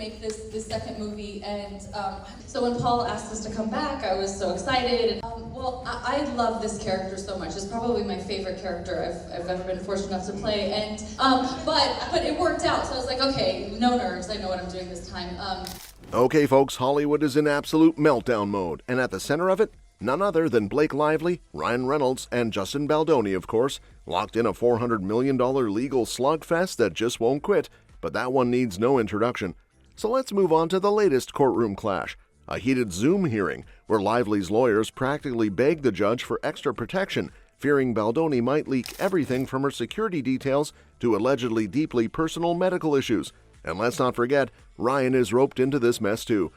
make this second movie, and so when Paul asked us to come back, I was so excited. Well, I love this character so much. It's probably my favorite character I've ever been fortunate enough to play, and but it worked out. So I was like, okay, no nerves. I know what I'm doing this time. Okay, folks, Hollywood is in absolute meltdown mode, and at the center of it, none other than Blake Lively, Ryan Reynolds, and Justin Baldoni, of course, locked in a $400 million legal slugfest that just won't quit, but that one needs no introduction. So let's move on to the latest courtroom clash, a heated Zoom hearing where Lively's lawyers practically begged the judge for extra protection, fearing Baldoni might leak everything from her security details to allegedly deeply personal medical issues. And let's not forget, Ryan is roped into this mess too.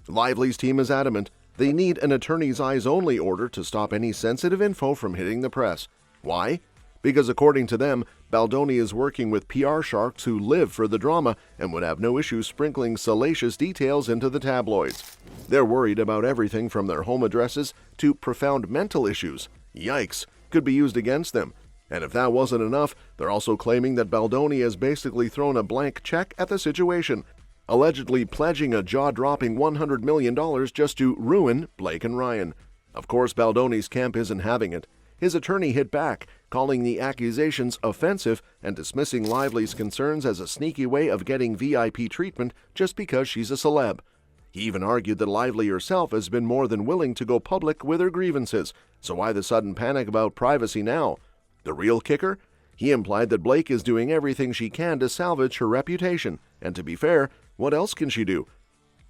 Lively's team is adamant they need an attorney's eyes only order to stop any sensitive info from hitting the press. Why? Because according to them, Baldoni is working with PR sharks who live for the drama and would have no issue sprinkling salacious details into the tabloids. They're worried about everything from their home addresses to profound mental issues. Yikes! Could be used against them. And if that wasn't enough, they're also claiming that Baldoni has basically thrown a blank check at the situation, allegedly pledging a jaw-dropping $100 million just to ruin Blake and Ryan. Of course, Baldoni's camp isn't having it. His attorney hit back, calling the accusations offensive and dismissing Lively's concerns as a sneaky way of getting VIP treatment just because she's a celeb. He even argued that Lively herself has been more than willing to go public with her grievances, so why the sudden panic about privacy now? The real kicker? He implied that Blake is doing everything she can to salvage her reputation, and to be fair, what else can she do?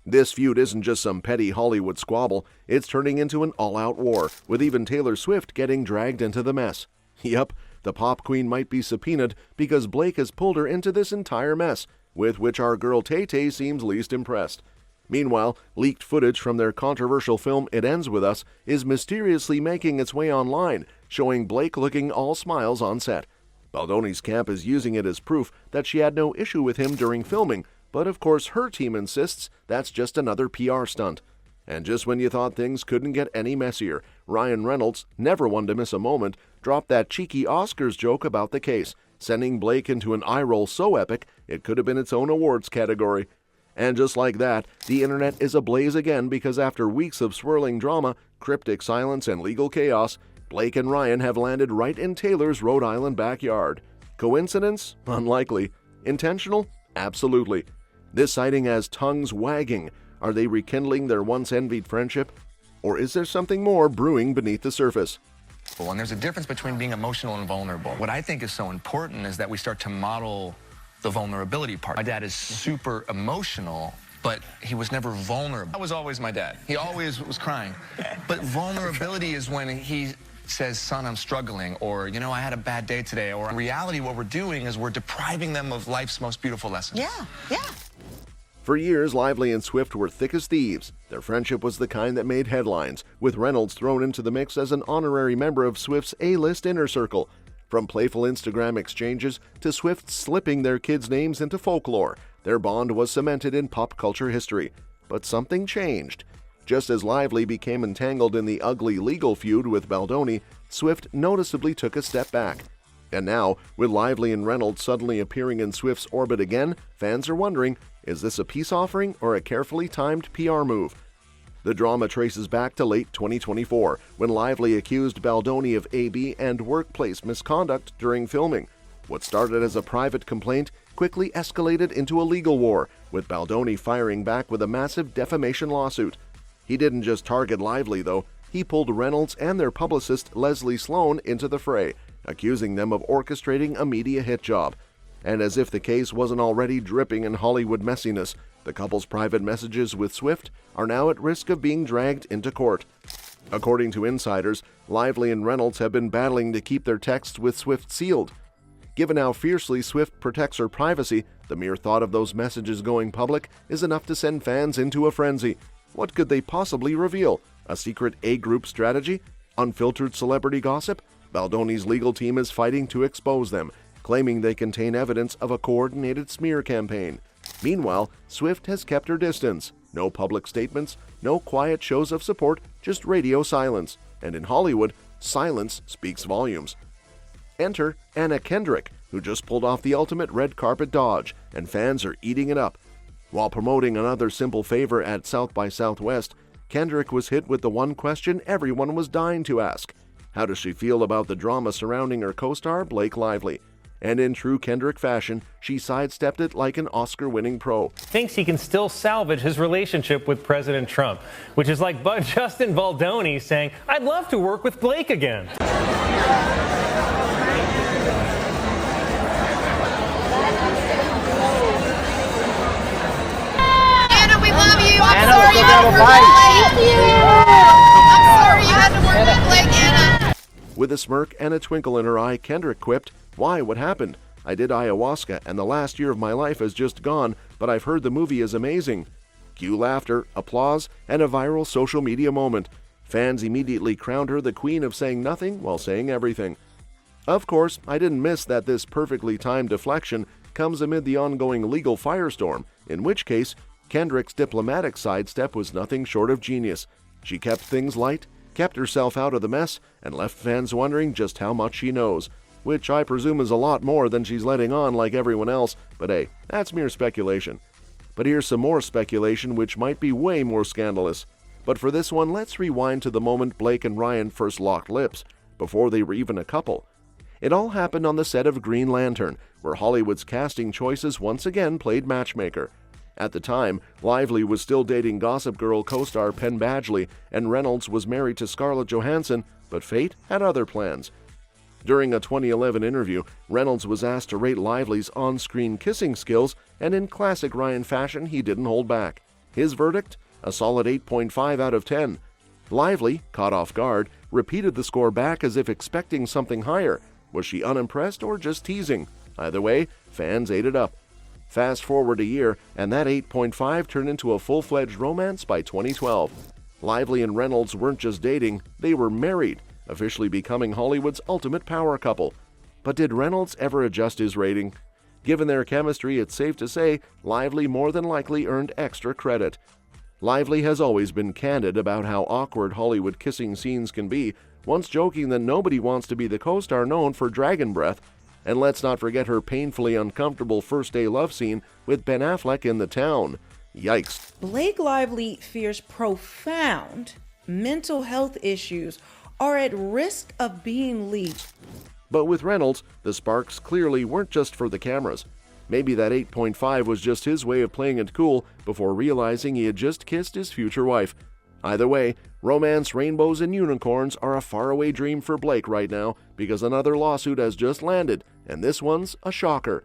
This feud isn't just some petty Hollywood squabble, it's turning into an all-out war, with even Taylor Swift getting dragged into the mess. Yup, the pop queen might be subpoenaed because Blake has pulled her into this entire mess, with which our girl Tay-Tay seems least impressed. Meanwhile, leaked footage from their controversial film It Ends With Us is mysteriously making its way online, showing Blake looking all smiles on set. Baldoni's camp is using it as proof that she had no issue with him during filming, but of course her team insists that's just another PR stunt. And just when you thought things couldn't get any messier, Ryan Reynolds, never one to miss a moment, dropped that cheeky Oscars joke about the case, sending Blake into an eye roll so epic it could have been its own awards category. And just like that, the internet is ablaze again because after weeks of swirling drama, cryptic silence, and legal chaos, Blake and Ryan have landed right in Taylor's Rhode Island backyard. Coincidence? Unlikely. Intentional? Absolutely. This sighting has tongues wagging. Are they rekindling their once envied friendship? Or is there something more brewing beneath the surface? And there's a difference between being emotional and vulnerable. What I think is so important is that we start to model the vulnerability part. My dad is super emotional, but he was never vulnerable. That was always my dad. He always was crying. But vulnerability is when he says, son, I'm struggling, or, you know, I had a bad day today, or in reality, what we're doing is we're depriving them of life's most beautiful lessons. Yeah. For years, Lively and Swift were thick as thieves. Their friendship was the kind that made headlines, with Reynolds thrown into the mix as an honorary member of Swift's A-list inner circle. From playful Instagram exchanges to Swift slipping their kids' names into folklore, their bond was cemented in pop culture history. But something changed. Just as Lively became entangled in the ugly legal feud with Baldoni, Swift noticeably took a step back. And now, with Lively and Reynolds suddenly appearing in Swift's orbit again, fans are wondering, is this a peace offering or a carefully timed PR move? The drama traces back to late 2024, when Lively accused Baldoni of AB and workplace misconduct during filming. What started as a private complaint quickly escalated into a legal war, with Baldoni firing back with a massive defamation lawsuit. He didn't just target Lively, though. He pulled Reynolds and their publicist Leslie Sloan into the fray, accusing them of orchestrating a media hit job. And as if the case wasn't already dripping in Hollywood messiness, the couple's private messages with Swift are now at risk of being dragged into court. According to insiders, Lively and Reynolds have been battling to keep their texts with Swift sealed. Given how fiercely Swift protects her privacy, the mere thought of those messages going public is enough to send fans into a frenzy. What could they possibly reveal? A secret A-group strategy? Unfiltered celebrity gossip? Baldoni's legal team is fighting to expose them, claiming they contain evidence of a coordinated smear campaign. Meanwhile, Swift has kept her distance. No public statements, no quiet shows of support, just radio silence. And in Hollywood, silence speaks volumes. Enter Anna Kendrick, who just pulled off the ultimate red carpet dodge, and fans are eating it up. While promoting another simple favor at South by Southwest, Kendrick was hit with the one question everyone was dying to ask. How does she feel about the drama surrounding her co-star, Blake Lively? And in true Kendrick fashion, she sidestepped it like an Oscar-winning pro. Thinks he can still salvage his relationship with President Trump, which is like Justin Baldoni saying, "I'd love to work with Blake again." Anna, we love you. Anna, we're still gonna have a fight. I'm sorry you had to work with Blake, Anna. With a smirk and a twinkle in her eye, Kendrick quipped, "Why, what happened? I did ayahuasca, and the last year of my life has just gone, but I've heard the movie is amazing." Cue laughter, applause, and a viral social media moment. Fans immediately crowned her the queen of saying nothing while saying everything. Of course, I didn't miss that this perfectly timed deflection comes amid the ongoing legal firestorm, in which case, Kendrick's diplomatic sidestep was nothing short of genius. She kept things light, kept herself out of the mess, and left fans wondering just how much she knows, which I presume is a lot more than she's letting on like everyone else, but hey, that's mere speculation. But here's some more speculation which might be way more scandalous. But for this one, let's rewind to the moment Blake and Ryan first locked lips, before they were even a couple. It all happened on the set of Green Lantern, where Hollywood's casting choices once again played matchmaker. At the time, Lively was still dating Gossip Girl co-star Penn Badgley, and Reynolds was married to Scarlett Johansson, but fate had other plans. During a 2011 interview, Reynolds was asked to rate Lively's on-screen kissing skills, and in classic Ryan fashion, he didn't hold back. His verdict? A solid 8.5 out of 10. Lively, caught off guard, repeated the score back as if expecting something higher. Was she unimpressed or just teasing? Either way, fans ate it up. Fast forward a year, and that 8.5 turned into a full-fledged romance by 2012. Lively and Reynolds weren't just dating, they were married, officially becoming Hollywood's ultimate power couple. But did Reynolds ever adjust his rating? Given their chemistry, it's safe to say Lively more than likely earned extra credit. Lively has always been candid about how awkward Hollywood kissing scenes can be, once joking that nobody wants to be the co-star known for dragon breath. And let's not forget her painfully uncomfortable first-day love scene with Ben Affleck in The Town. Yikes. Blake Lively fears profound mental health issues are at risk of being leaked. But with Reynolds, the sparks clearly weren't just for the cameras. Maybe that 8.5 was just his way of playing it cool before realizing he had just kissed his future wife. Either way, romance, rainbows, and unicorns are a faraway dream for Blake right now because another lawsuit has just landed, and this one's a shocker.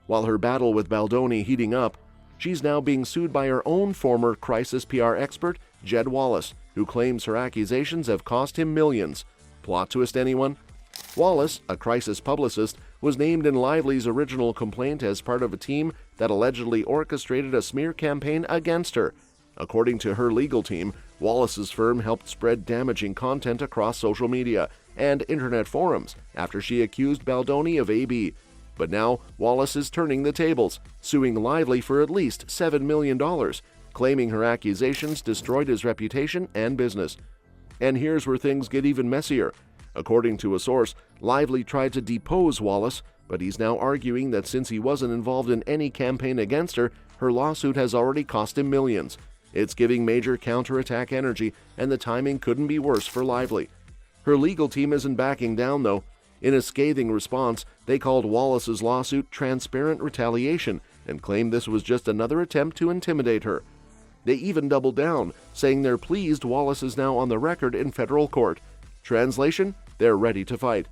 While her battle with Baldoni heating up, she's now being sued by her own former crisis PR expert, Jed Wallace, who claims her accusations have cost him millions. Plot twist, anyone? Wallace, a crisis publicist, was named in Lively's original complaint as part of a team that allegedly orchestrated a smear campaign against her. According to her legal team, Wallace's firm helped spread damaging content across social media and internet forums after she accused Baldoni of AB. But now, Wallace is turning the tables, suing Lively for at least $7 million, claiming her accusations destroyed his reputation and business. And here's where things get even messier. According to a source, Lively tried to depose Wallace, but he's now arguing that since he wasn't involved in any campaign against her, her lawsuit has already cost him millions. It's giving major counterattack energy, and the timing couldn't be worse for Lively. Her legal team isn't backing down, though. In a scathing response, they called Wallace's lawsuit transparent retaliation and claimed this was just another attempt to intimidate her. They even doubled down, saying they're pleased Wallace is now on the record in federal court. Translation? They're ready to fight.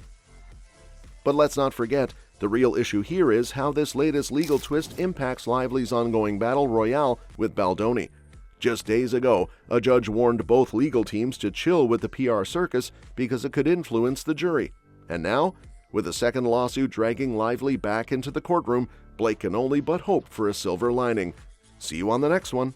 But let's not forget, the real issue here is how this latest legal twist impacts Lively's ongoing battle royale with Baldoni. Just days ago, a judge warned both legal teams to chill with the PR circus because it could influence the jury. And now, with a second lawsuit dragging Lively back into the courtroom, Blake can only but hope for a silver lining. See you on the next one.